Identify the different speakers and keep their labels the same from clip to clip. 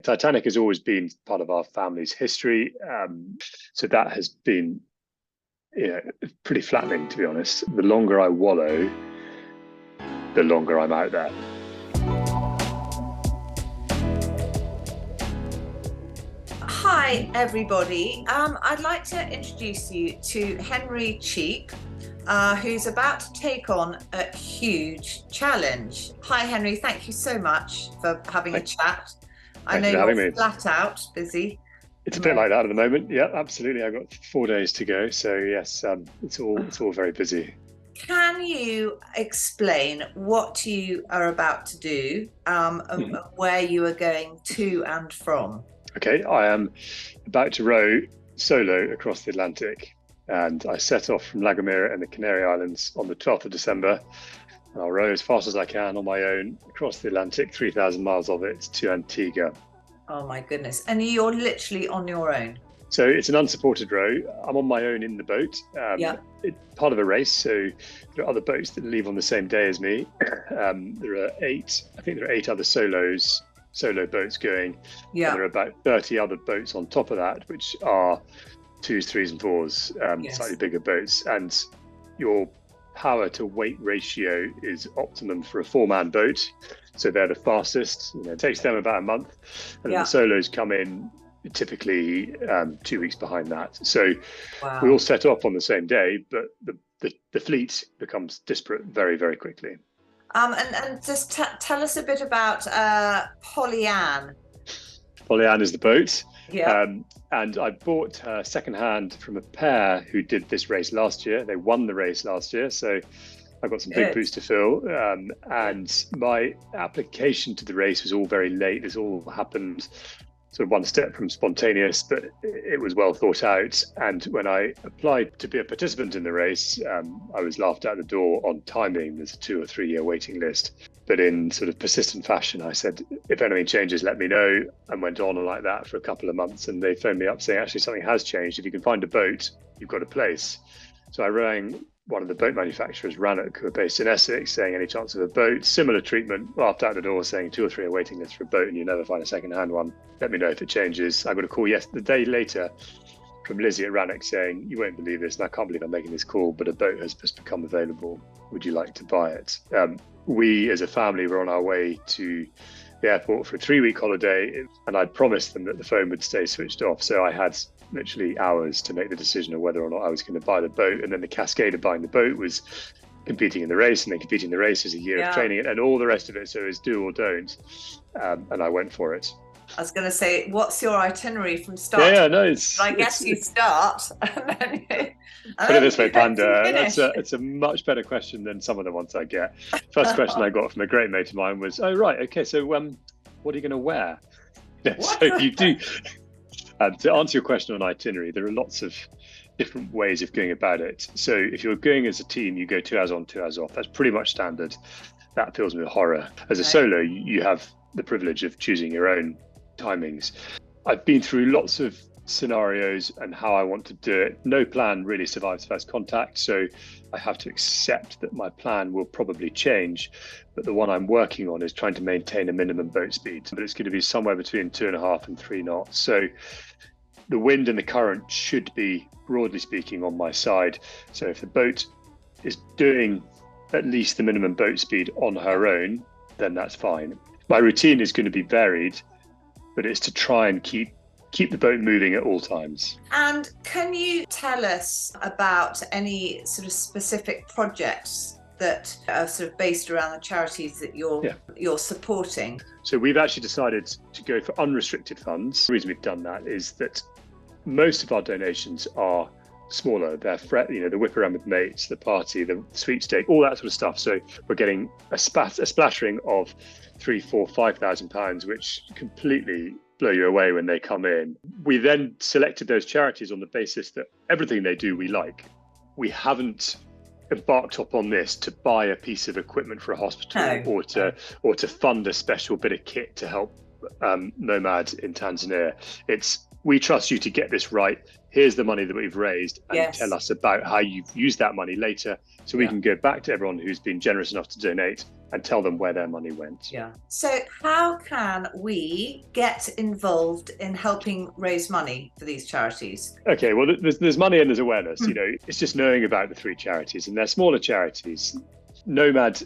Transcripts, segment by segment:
Speaker 1: Titanic has always been part of our family's history. So that has been pretty flattening, to be honest. The longer I wallow, the longer I'm out there.
Speaker 2: Hi, everybody. I'd like to introduce you to Henry Cheape, who's about to take on a huge challenge. Hi, Henry. Thank you so much for having a chat. I know you're flat out, busy.
Speaker 1: It's a bit like that at the moment. Yeah, absolutely. I've got 4 days to go. So yes, it's all very busy.
Speaker 2: Can you explain what you are about to do and where you are going to and from?
Speaker 1: Okay, I am about to row solo across the Atlantic, and I set off from La Gomera in the Canary Islands on the 12th of December. And I'll row as fast as I can on my own across the Atlantic, 3,000 miles of it, to Antigua.
Speaker 2: Oh my goodness. And you're literally on your own?
Speaker 1: So it's an unsupported row. I'm on my own in the boat. It's part of a race, so there are other boats that leave on the same day as me. There are eight other solo boats going.
Speaker 2: Yeah.
Speaker 1: And there are about 30 other boats on top of that, which are 2s, 3s and 4s, slightly bigger boats. And your power to weight ratio is optimum for a 4-man boat. So they're the fastest. It takes them about a month. And the solos come in typically 2 weeks behind that. So we all set off on the same day, but the fleet becomes disparate very, very quickly.
Speaker 2: And just tell us a bit about Pollyann.
Speaker 1: Pollyann is the boat.
Speaker 2: Yeah.
Speaker 1: And I bought her secondhand from a pair who did this race last year. They won the race last year, so I've got some big boots to fill. And my application to the race was all very late. This all happened sort of one step from spontaneous, but it was well thought out. And when I applied to be a participant in the race, I was laughed out the door on timing. There's a 2 or 3 year waiting list. But in sort of persistent fashion, I said, if anything changes, let me know, and went on like that for a couple of months. And they phoned me up saying, actually, something has changed. If you can find a boat, you've got a place. So I rang one of the boat manufacturers, Rannoch, who are based in Essex, saying any chance of a boat, similar treatment, laughed out the door saying 2 or 3 are waiting list for a boat and you never find a second-hand one. Let me know if it changes. I got a call the day later from Lizzie at Rannoch saying, you won't believe this, and I can't believe I'm making this call, but a boat has just become available. Would you like to buy it? We as a family were on our way to the airport for a 3-week holiday, and I'd promised them that the phone would stay switched off. So I had literally hours to make the decision of whether or not I was going to buy the boat. And then the cascade of buying the boat was competing in the race, and then competing in the race is a year of training and all the rest of it. So it's do or don't. And I went for it.
Speaker 2: I was going to say, what's your itinerary from start? I guess you start. And then
Speaker 1: put it this way, Panda, it's a much better question than some of the ones I get. First question I got from a great mate of mine was, oh, right, okay, so what are you going to wear? So you do. To answer your question on itinerary, there are lots of different ways of going about it. So if you're going as a team, you go 2 hours on, 2 hours off. That's pretty much standard. That fills me with horror. As a solo, you have the privilege of choosing your own timings. I've been through lots of scenarios and how I want to do it. No plan really survives first contact, so I have to accept that my plan will probably change, but the one I'm working on is trying to maintain a minimum boat speed, but it's going to be somewhere between 2.5 and 3 knots. So the wind and the current should be, broadly speaking, on my side. So if the boat is doing at least the minimum boat speed on her own, then that's fine. My routine is going to be varied, but it's to try and keep the boat moving at all times.
Speaker 2: And can you tell us about any sort of specific projects that are sort of based around the charities that you're supporting?
Speaker 1: So we've actually decided to go for unrestricted funds. The reason we've done that is that most of our donations are smaller. They're the whip around with mates, the party, the sweepstake, all that sort of stuff. So we're getting a splattering of £3,000, £4,000, £5,000, which completely blow you away when they come in. We then selected those charities on the basis that everything they do we like. We haven't embarked upon this to buy a piece of equipment for a hospital or to fund a special bit of kit to help Nomad in Tanzania. It's, we trust you to get this right. Here's the money that we've raised, and tell us about how you've used that money later, so we can go back to everyone who's been generous enough to donate and tell them where their money went.
Speaker 2: Yeah. So how can we get involved in helping raise money for these charities?
Speaker 1: Okay, well, there's money and there's awareness. It's just knowing about the 3 charities, and they're smaller charities. Nomad,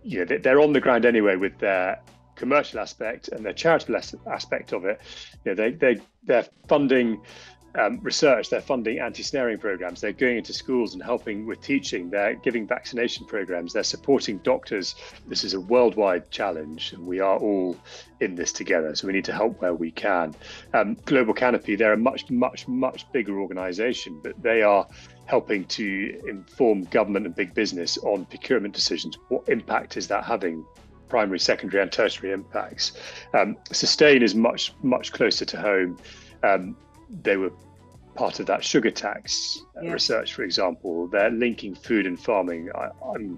Speaker 1: they're on the ground anyway with their commercial aspect and their charitable aspect of it. They're funding research, they're funding anti-snaring programs, they're going into schools and helping with teaching, they're giving vaccination programs, they're supporting doctors. This is a worldwide challenge and we are all in this together, so we need to help where we can. Global Canopy, they're a much bigger organization, but they are helping to inform government and big business on procurement decisions. What impact is that having? Primary, secondary and tertiary impacts. Sustain is much closer to home. They were part of that sugar tax research, for example. They're linking food and farming. I'm,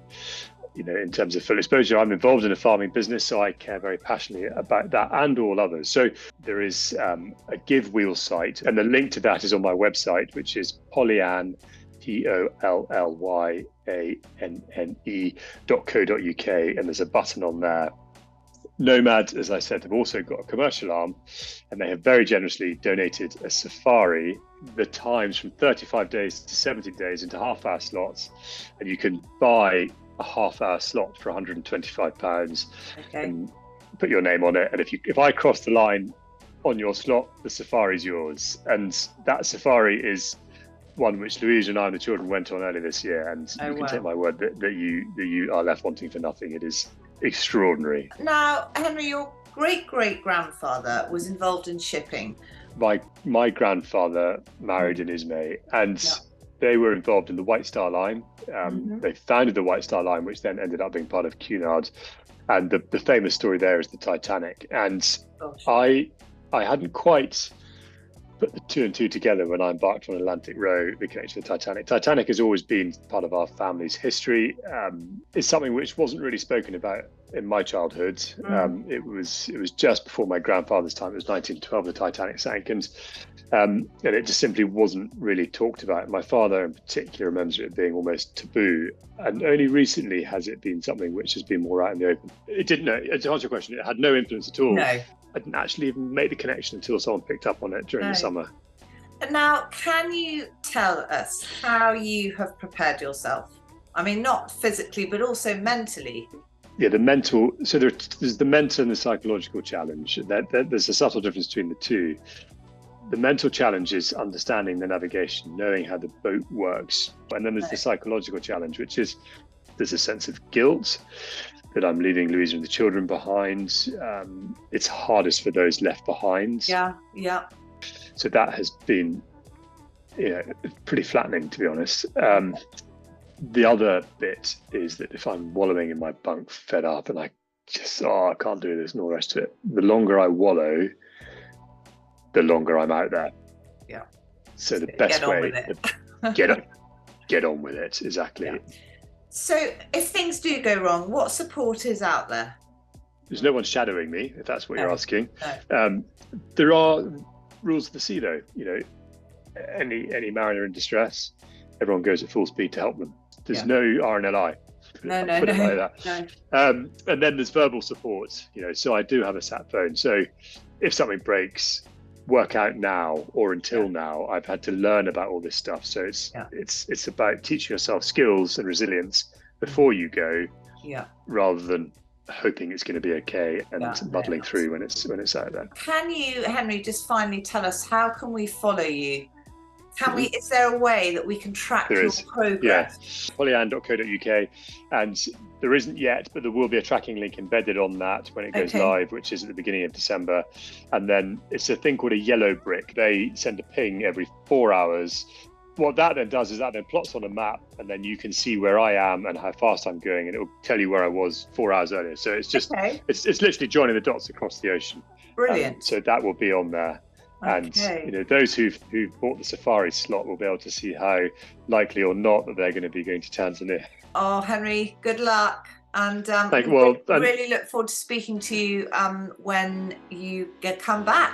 Speaker 1: in terms of full exposure, I'm involved in a farming business, so I care very passionately about that and all others. So there is a Give Wheel site, and the link to that is on my website, which is Pollyanne, pollyanne.co.uk, and there's a button on there. Nomad, as I said, have also got a commercial arm, and they have very generously donated a safari, the times from 35 days to 70 days into half-hour slots, and you can buy a half-hour slot for £125 and put your name on it. And if I cross the line on your slot, the safari's yours. And that safari is one which Louisa and I and the children went on earlier this year, and you can take my word that you are left wanting for nothing. It is extraordinary.
Speaker 2: Now, Henry, your great-great-grandfather was involved in shipping.
Speaker 1: My grandfather married in Ismay, and they were involved in the White Star Line. They founded the White Star Line, which then ended up being part of Cunard. And the famous story there is the Titanic. And I hadn't quite put the 2 and 2 together when I embarked on Atlantic Row, the connection to the Titanic. Titanic has always been part of our family's history. It's something which wasn't really spoken about in my childhood. It was just before my grandfather's time. It was 1912 the Titanic sank, and it just simply wasn't really talked about. My father in particular remembers it being almost taboo, and only recently has it been something which has been more out in the open. It didn't, to answer your question, it had no influence at all.
Speaker 2: No.
Speaker 1: I didn't actually even make the connection until someone picked up on it during the summer.
Speaker 2: Now, can you tell us how you have prepared yourself? I mean, not physically, but also mentally.
Speaker 1: Yeah, the mental. So there's the mental and the psychological challenge. There's a subtle difference between the two. The mental challenge is understanding the navigation, knowing how the boat works. And then there's the psychological challenge, which is there's a sense of guilt that I'm leaving Louisa and the children behind. It's hardest for those left behind.
Speaker 2: Yeah.
Speaker 1: So that has been, pretty flattening, to be honest. The other bit is that if I'm wallowing in my bunk, fed up, and I just, I can't do this and all the rest of it, the longer I wallow, the longer I'm out there.
Speaker 2: Yeah.
Speaker 1: So the best way, get on with it, exactly.
Speaker 2: Yeah. So if things do go wrong, what support is out there?
Speaker 1: There's no one shadowing me, if that's what you're asking.
Speaker 2: No.
Speaker 1: There are rules of the sea, though. Any mariner in distress, everyone goes at full speed to help them. There's no RNLI.
Speaker 2: No.
Speaker 1: And then there's verbal support. So I do have a sat phone. So if something breaks, work out now or until now, I've had to learn about all this stuff. So it's about teaching yourself skills and resilience before you go, rather than hoping it's going to be okay and muddling through when it's out there.
Speaker 2: Can you, Henry, just finally tell us, how can we follow you? Is there a way that we can track your progress?
Speaker 1: Pollyanne.co.uk, and there isn't yet, but there will be a tracking link embedded on that when it goes live, which is at the beginning of December. And then it's a thing called a yellow brick. They send a ping every 4 hours. What that then does is that then plots on a map, and then you can see where I am and how fast I'm going, and it will tell you where I was 4 hours earlier. So it's just it's literally joining the dots across the ocean.
Speaker 2: Brilliant.
Speaker 1: So that will be on there. And those who've bought the safari slot will be able to see how likely or not that they're going to be going to Tanzania.
Speaker 2: Oh, Henry, good luck. And really look forward to speaking to you when you come back.